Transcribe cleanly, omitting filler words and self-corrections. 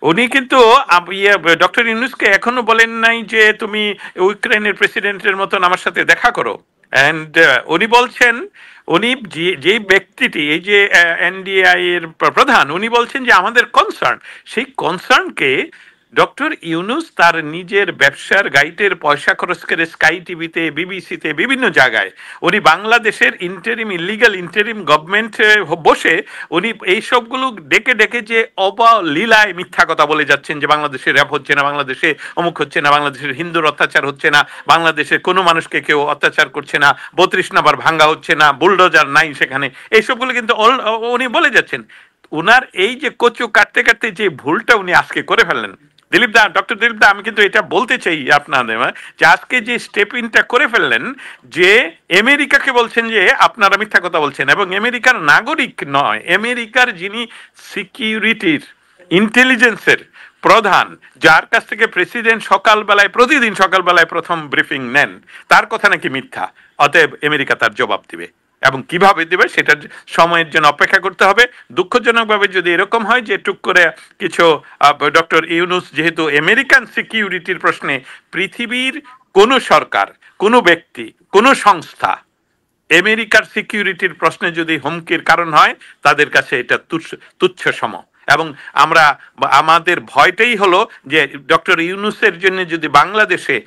উনি কিন্তু ডক্টর ইউনূসকে এখনো বলেন নাই যে তুমি ইউক্রেনের প্রেসিডেন্টের মতন আমার সাথে দেখা করো। অ্যান্ড উনি বলছেন, উনি যে ব্যক্তিটি এই যে এনডিআই এর প্রধান, উনি বলছেন যে আমাদের কনসার্ন, সেই কনসার্নকে ডক্টর ইউনূস তার নিজের ব্যবসার গাইডের পয়সা খরচ করে স্কাই টিভিতে, বিবিসিতে, বিভিন্ন জায়গায় উনি বাংলাদেশের ইন্টারিম, ইলিগাল ইন্টারিম গভর্নমেন্ট বসে উনি এই সবগুলো ডেকে ডেকে যে অবলীলায় মিথ্যা কথা বলে যাচ্ছেন যে বাংলাদেশে র্যাপ হচ্ছে না, বাংলাদেশে অমুক হচ্ছে না, বাংলাদেশের হিন্দুর অত্যাচার হচ্ছে না, বাংলাদেশের কোনো মানুষকে কেউ অত্যাচার করছে না, 32 নাম্বার ভাঙ্গা হচ্ছে না, বুলডোজার নাই সেখানে, এই সবগুলো কিন্তু উনি বলে যাচ্ছেন। উনার এই যে কচু কাটতে কাটতে যে ভুলটা উনি আজকে করে ফেললেন, দিলীপ দা, ডক্টর দিলীপ দা, আমি কিন্তু এটা বলতে চাই আপনাদের যে আজকে যে স্টেপ ইনটা করে ফেললেন, যে আমেরিকাকে বলছেন যে আপনারা মিথ্যা কথা বলছেন, এবং আমেরিকার নাগরিক নয়, আমেরিকার যিনি সিকিউরিটির, ইন্টেলিজেন্সের প্রধান, যার কাছ থেকে প্রেসিডেন্ট সকালবেলায়, প্রতিদিন সকালবেলায় প্রথম ব্রিফিং নেন, তার কথা নাকি মিথ্যা। অতএব আমেরিকা তার জবাব দিবে, এবং কিভাবে দিবে সেটার সময়ের জন্য অপেক্ষা করতে হবে। দুঃখজনকভাবে যদি এরকম হয় যে টুক করে কিছু ডক্টর ইউনূস যেহেতু আমেরিকান সিকিউরিটির প্রশ্নে পৃথিবীর কোন সরকার, কোন ব্যক্তি, কোন সংস্থা আমেরিকার সিকিউরিটির প্রশ্নে যদি হুমকির কারণ হয়, তাদের কাছে এটা তুচ্ছ সম। এবং আমরা, আমাদের ভয়টাই হলো যে ডক্টর ইউনূসের জন্য যদি বাংলাদেশে